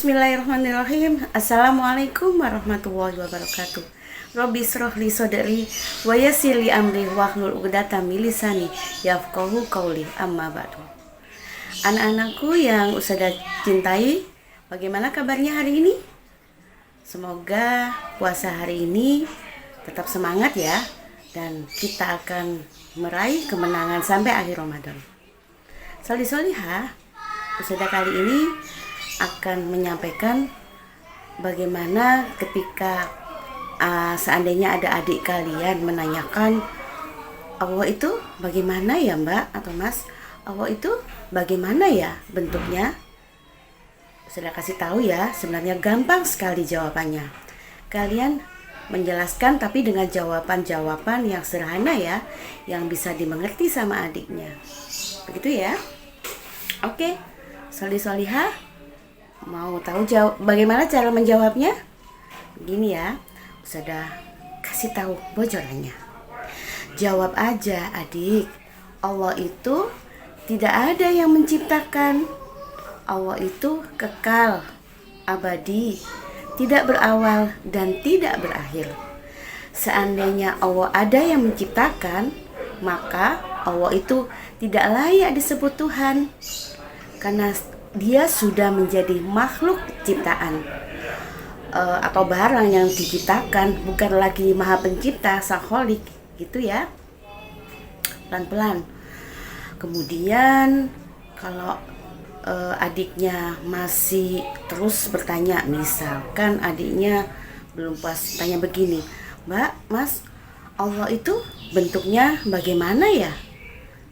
Bismillahirrahmanirrahim. Assalamualaikum warahmatullahi wabarakatuh. Robbi shrah li sadri wa yassir li amri wahlul 'uqdatam min lisani yafqahu qawli. Amma ba'du. Anak-anakku yang Ustazah cintai, bagaimana kabarnya hari ini? Semoga puasa hari ini tetap semangat ya, dan kita akan meraih kemenangan sampai akhir Ramadan. Solihah, Ustazah kali ini akan menyampaikan bagaimana ketika seandainya ada adik kalian menanyakan, Allah itu bagaimana ya Mbak atau Mas? Allah itu bagaimana ya bentuknya? Sudah kasih tahu ya, sebenarnya gampang sekali jawabannya. Kalian menjelaskan tapi dengan jawaban-jawaban yang sederhana ya, yang bisa dimengerti sama adiknya. Begitu ya? Oke, solihah mau tahu bagaimana cara menjawabnya? Begini ya, sudah kasih tahu bocorannya. Jawab aja adik, Allah itu tidak ada yang menciptakan. Allah itu kekal, abadi, tidak berawal dan tidak berakhir. Seandainya Allah ada yang menciptakan, maka Allah itu tidak layak disebut Tuhan, karena Dia sudah menjadi makhluk ciptaan atau barang yang diciptakan, bukan lagi Maha Pencipta, Sang Kholik, gitu ya. Pelan-pelan. Kemudian kalau adiknya masih terus bertanya, misalkan adiknya belum puas tanya begini, Mbak, Mas, Allah itu bentuknya bagaimana ya?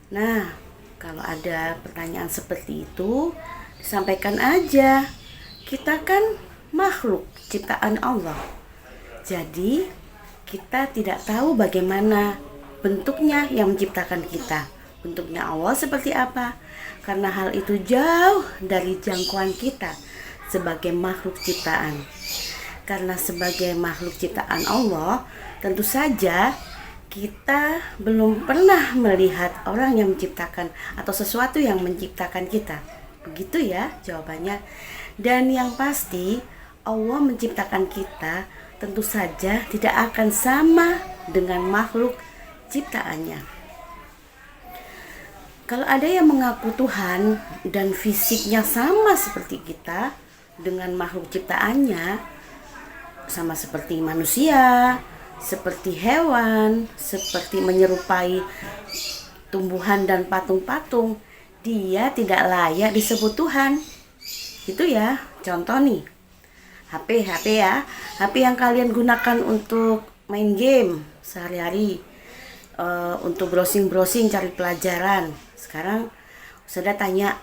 Nah, kalau ada pertanyaan seperti itu, sampaikan aja, kita kan makhluk ciptaan Allah, jadi kita tidak tahu bagaimana bentuknya yang menciptakan kita. Bentuknya Allah seperti apa, karena hal itu jauh dari jangkauan kita sebagai makhluk ciptaan. Karena sebagai makhluk ciptaan Allah, tentu saja kita belum pernah melihat orang yang menciptakan atau sesuatu yang menciptakan kita. Begitu ya jawabannya. Dan yang pasti, Allah menciptakan kita tentu saja tidak akan sama dengan makhluk ciptaannya. Kalau ada yang mengaku Tuhan dan fisiknya sama seperti kita dengan makhluk ciptaannya, sama seperti manusia, seperti hewan, seperti menyerupai tumbuhan dan patung-patung, dia tidak layak disebut Tuhan. Itu ya, contoh nih, HP ya, HP yang kalian gunakan untuk main game sehari-hari, untuk browsing cari pelajaran. Sekarang sudah tanya,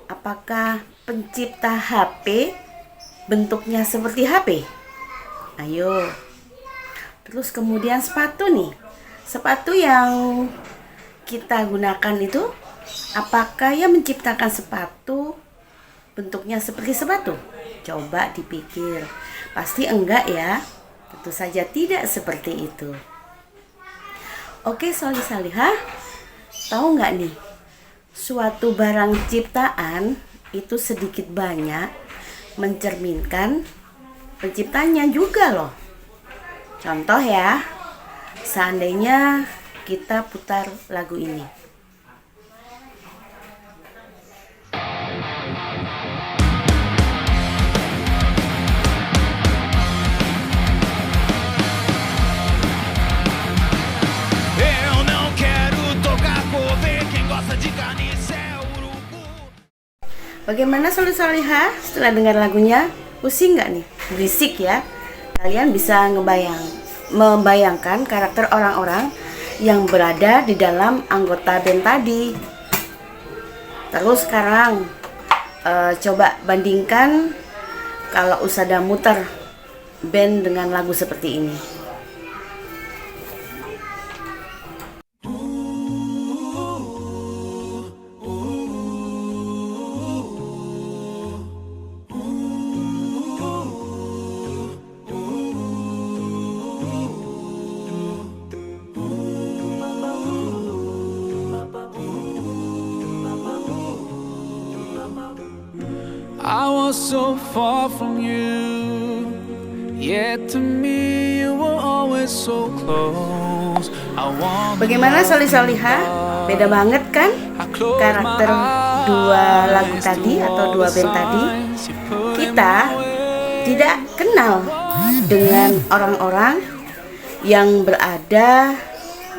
apakah pencipta HP bentuknya seperti HP? Ayo. Terus kemudian sepatu nih, sepatu yang kita gunakan itu, apakah yang menciptakan sepatu bentuknya seperti sepatu? Coba dipikir. Pasti enggak ya. Tentu saja tidak seperti itu. Oke, salihah, tahu nggak nih, suatu barang ciptaan itu sedikit banyak mencerminkan penciptanya juga loh. Contoh ya, seandainya kita putar lagu ini. Bagaimana solihah setelah dengar lagunya? Pusing nggak nih? Berisik ya? Kalian bisa membayangkan karakter orang-orang yang berada di dalam anggota band tadi. Terus sekarang coba bandingkan kalau Ustazah muter band dengan lagu seperti ini. I was was so far from you, yet to me you were always so close. Bagaimana Sholih Sholihah? Beda banget kan karakter dua lagu tadi atau dua band tadi. Kita tidak kenal dengan orang-orang yang berada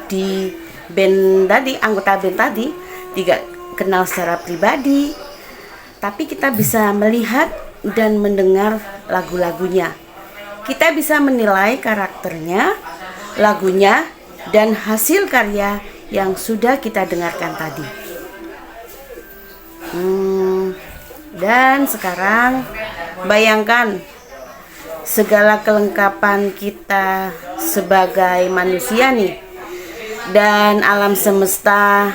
di band tadi, anggota band tadi, tidak kenal secara pribadi, tapi kita bisa melihat dan mendengar lagu-lagunya. Kita bisa menilai karakternya, lagunya, dan hasil karya yang sudah kita dengarkan tadi. Dan sekarang bayangkan segala kelengkapan kita sebagai manusia nih, dan alam semesta,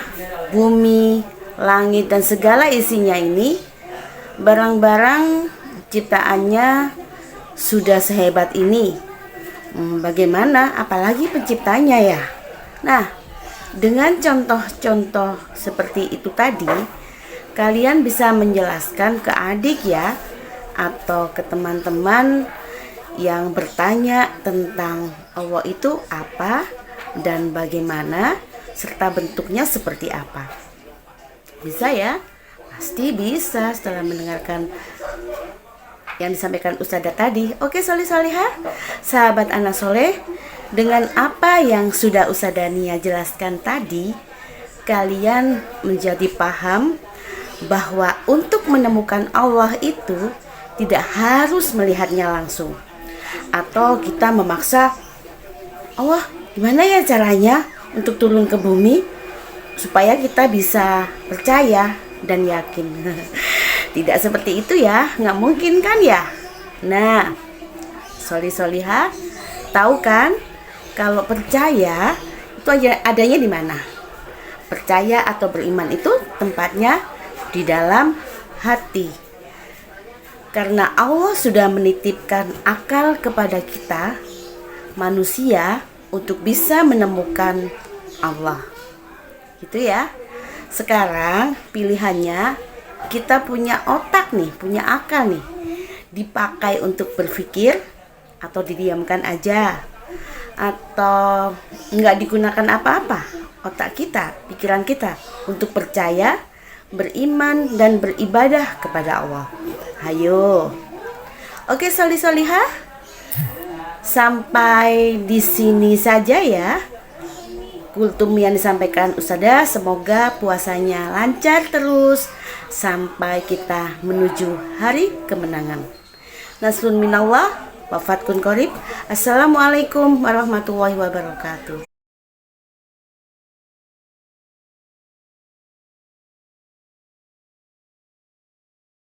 bumi, langit, dan segala isinya ini, barang-barang ciptaannya sudah sehebat ini. Bagaimana apalagi penciptanya ya? Nah, dengan contoh-contoh seperti itu tadi, kalian bisa menjelaskan ke adik ya, atau ke teman-teman yang bertanya tentang Allah itu apa dan bagaimana, serta bentuknya seperti apa. Bisa ya? Pasti bisa setelah mendengarkan yang disampaikan Ustadzah tadi. Oke Sholih Sholihah, sahabat anak soleh, dengan apa yang sudah Ustadzah Nia jelaskan tadi, kalian menjadi paham bahwa untuk menemukan Allah itu tidak harus melihatnya langsung, atau kita memaksa Allah gimana ya caranya untuk turun ke bumi supaya kita bisa percaya dan yakin. Tidak seperti itu ya, nggak mungkin kan ya. Nah, Sholih Sholihah, tahu kan kalau percaya itu adanya di mana? Percaya atau beriman itu tempatnya di dalam hati. Karena Allah sudah menitipkan akal kepada kita manusia untuk bisa menemukan Allah. Gitu ya. Sekarang pilihannya, kita punya otak nih, punya akal nih, dipakai untuk berpikir atau didiamkan aja, atau nggak digunakan apa-apa otak kita, pikiran kita untuk percaya, beriman, dan beribadah kepada Allah. Hayo. Oke Sholih Sholihah, sampai di sini saja ya kultum yang disampaikan Ustadzah. Semoga puasanya lancar terus sampai kita menuju hari kemenangan. Nasrun minallah, wa fathun qarib. Assalamualaikum warahmatullahi wabarakatuh.